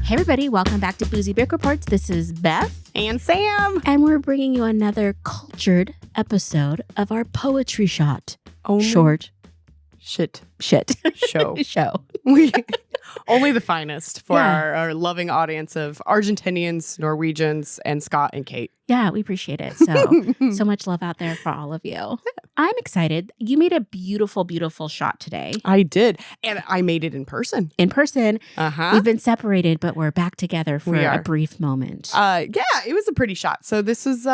Hey everybody, welcome back to Boozy Brick Reports. This is Beth. And Sam. And we're bringing you another cultured episode of our poetry shot. Short. Shit. Show. Only the finest for our loving audience of Argentinians, Norwegians, and Scott and Kate. Yeah, we appreciate it. So much love out there for all of you. I'm excited. You made a beautiful, beautiful shot today. I did. And I made it in person. In person. Uh-huh. We've been separated, but we're back together for a brief moment. Yeah, it was a pretty shot. So this is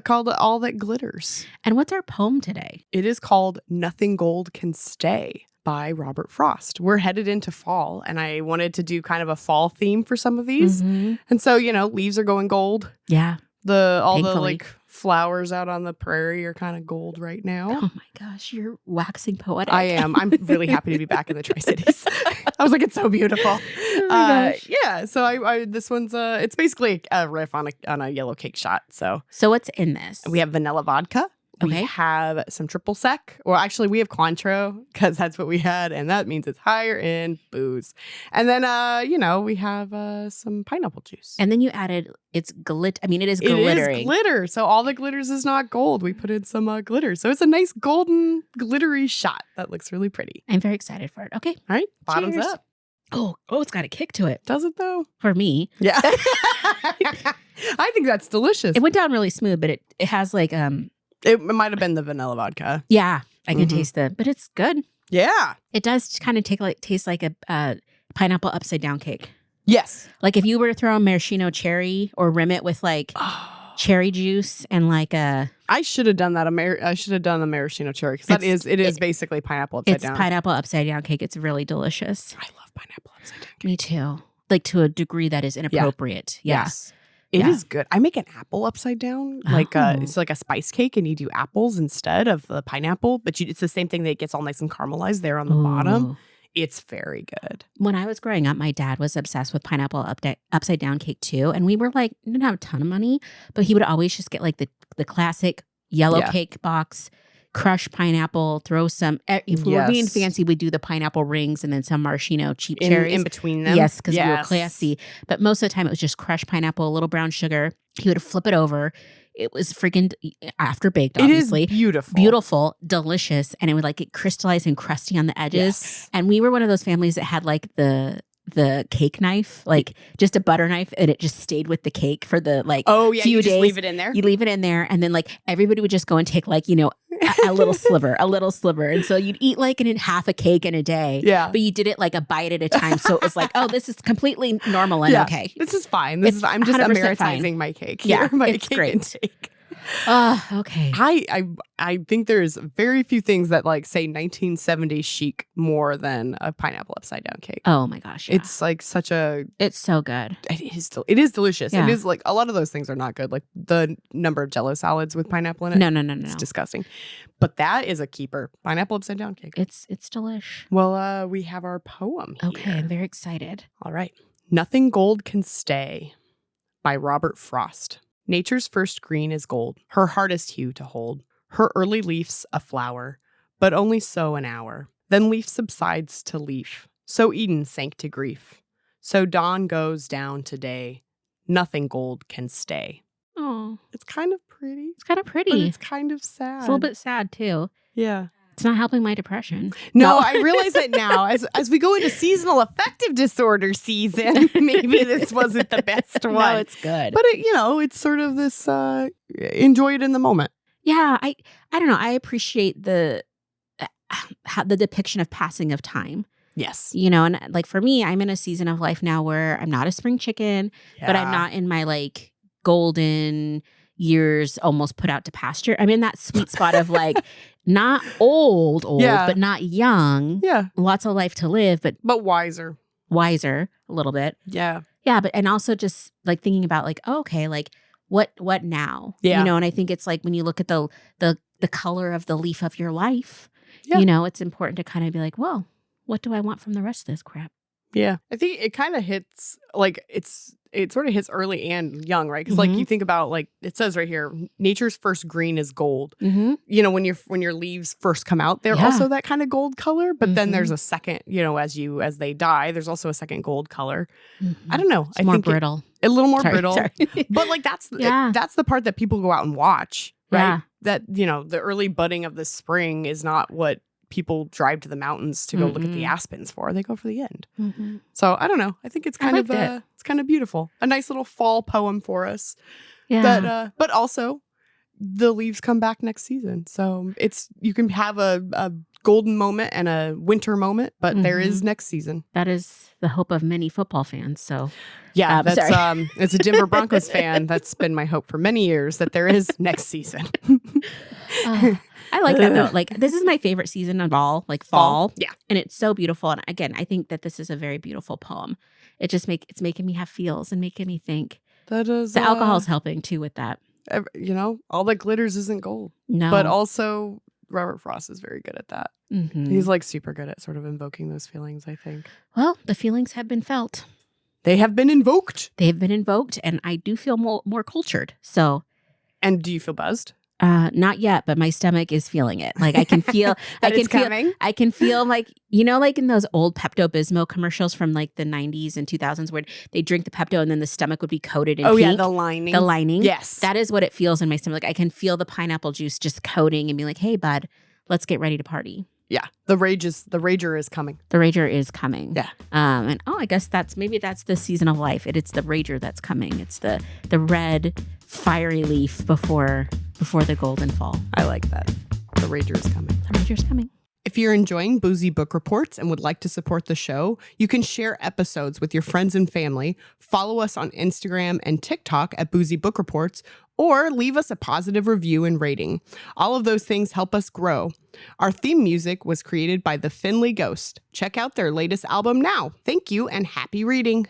called All That Glitters. And what's our poem today? It is called Nothing Gold Can Stay by Robert Frost. We're headed into fall, and I wanted to do kind of a fall theme for some of these. Mm-hmm. And so, leaves are going gold. Yeah. All Thankfully. the flowers out on the prairie are kind of gold right now. Oh my gosh, you're waxing poetic. I am. I'm really happy to be back in the Tri-Cities. I was like, it's so beautiful. Oh my gosh. Yeah. So I this one's it's basically a riff on a yellow cake shot. So what's in this? we have vanilla vodka. Okay. We have some triple sec, or actually we have Cointreau because that's what we had, and that means it's higher in booze. And then we have some pineapple juice. And then you added it is glittery. It is glitter. So all the glitters is not gold. We put in some glitter. So it's a nice golden glittery shot that looks really pretty. I'm very excited for it. Okay. All right. Bottoms Cheers. up. Oh, it's got a kick to it. Does it though? For me. Yeah. I think that's delicious. It went down really smooth, but it has like It might have been the vanilla vodka. yeah, I can taste but it's good. Yeah. It does kind of taste like a pineapple upside down cake. Yes. Like if you were to throw a maraschino cherry or rim it with like cherry juice and like a I should have done that. I should have done the maraschino cherry because it is basically pineapple upside down. It's pineapple upside down cake. It's really delicious. I love pineapple upside down cake. Me too. Like to a degree that is inappropriate. Yeah. Yes. It is good. I make an apple upside down. It's like a spice cake and you do apples instead of the pineapple. But it's the same thing that gets all nice and caramelized there on the bottom. It's very good. When I was growing up, my dad was obsessed with pineapple upside down cake too. And we were like, didn't have a ton of money, but he would always just get like the classic yellow cake box, crush pineapple, throw some, if we were being fancy, we'd do the pineapple rings and then some maraschino cheap cherries. In between them. Yes, because we were classy. But most of the time it was just crushed pineapple, a little brown sugar. He would flip it over. It was freaking after baked, obviously. It is beautiful. Beautiful, delicious. And it would like get crystallized and crusty on the edges. Yes. And we were one of those families that had like the cake knife, like just a butter knife, and it just stayed with the cake for the few days. Just leave it in there. You leave it in there, and then like everybody would just go and take like a little sliver, and so you'd eat like half a cake in a day. Yeah, but you did it like a bite at a time, so it was like, oh, this is completely normal and okay. This is fine. I'm just Americanizing my cake. Yeah, it's cake great. Intake. Okay. I think there's very few things that like say 1970s chic more than a pineapple upside down cake. Oh my gosh. Yeah. It's like it's so good. It is delicious. Yeah. It is like a lot of those things are not good. Like the number of Jello salads with pineapple in it. No. It's disgusting. But that is a keeper. Pineapple upside down cake. It's delish. Well, we have our poem here. Okay, I'm very excited. All right. Nothing Gold Can Stay by Robert Frost. Nature's first green is gold, her hardest hue to hold. Her early leaf's a flower, but only so an hour. Then leaf subsides to leaf. So Eden sank to grief. So dawn goes down to day. Nothing gold can stay. Oh, it's kind of pretty. It's kind of pretty. But it's kind of sad. It's a little bit sad too. Yeah. It's not helping my depression. No, I realize that now. As we go into seasonal affective disorder season, maybe this wasn't the best one. No, it's good. But it's sort of this enjoy it in the moment. Yeah, I don't know. I appreciate the depiction of passing of time. Yes. And like for me, I'm in a season of life now where I'm not a spring chicken, but I'm not in my like golden years almost put out to pasture. I'm in that sweet spot of like not old, but not young. Yeah. Lots of life to live, but wiser a little bit. Yeah. Yeah. But, and also just like thinking about like, oh, okay, like what now? Yeah. And I think it's like when you look at the color of the leaf of your life, it's important to kind of be like, well, what do I want from the rest of this crap? Yeah. I think it kind of hits like it's it sort of hits early and young, right? Because like you think about like it says right here, nature's first green is gold. You know, when your leaves first come out, they're also that kind of gold color. But then there's a second, you know, as they die, there's also a second gold color. I don't know. It's more brittle. A little more brittle. But like that's the part that people go out and watch, right? Yeah. That, you know, the early budding of the spring is not what people drive to the mountains to go look at the aspens for. They go for the end. So I don't know. I think it's kind of it's kind of beautiful. A nice little fall poem for us. Yeah. But also the leaves come back next season. So you can have a golden moment and a winter moment, but there is next season. That is the hope of many football fans. So yeah, that's as a Denver Broncos fan, that's been my hope for many years, that there is next season. I like that though. Like this is my favorite season of all, like fall. Yeah. And it's so beautiful. And again, I think that this is a very beautiful poem. It's making me have feels and making me think. That is the alcohol's helping too with that. You know, all that glitters isn't gold. No. But also Robert Frost is very good at that. He's like super good at sort of invoking those feelings, I think. Well, the feelings have been felt. They have been invoked. They have been invoked, and I do feel more cultured. So, and do you feel buzzed? Not yet, but my stomach is feeling it. Like I can feel, I can feel like, you know, like in those old Pepto-Bismol commercials from like the 90s and 2000s where they drink the Pepto and then the stomach would be coated in pink. Yeah, the lining. The lining. Yes. That is what it feels in my stomach. Like I can feel the pineapple juice just coating and be like, hey, bud, let's get ready to party. Yeah. The rager is coming. The rager is coming. Yeah. And I guess that's the season of life. It's the rager that's coming. It's the red fiery leaf before the golden fall. I like that. The rager is coming. The rager's coming. If you're enjoying Boozy Book Reports and would like to support the show, you can share episodes with your friends and family, follow us on Instagram and TikTok at Boozy Book Reports, or leave us a positive review and rating. All of those things help us grow. Our theme music was created by the Finley Ghost. Check out their latest album now. Thank you and happy reading.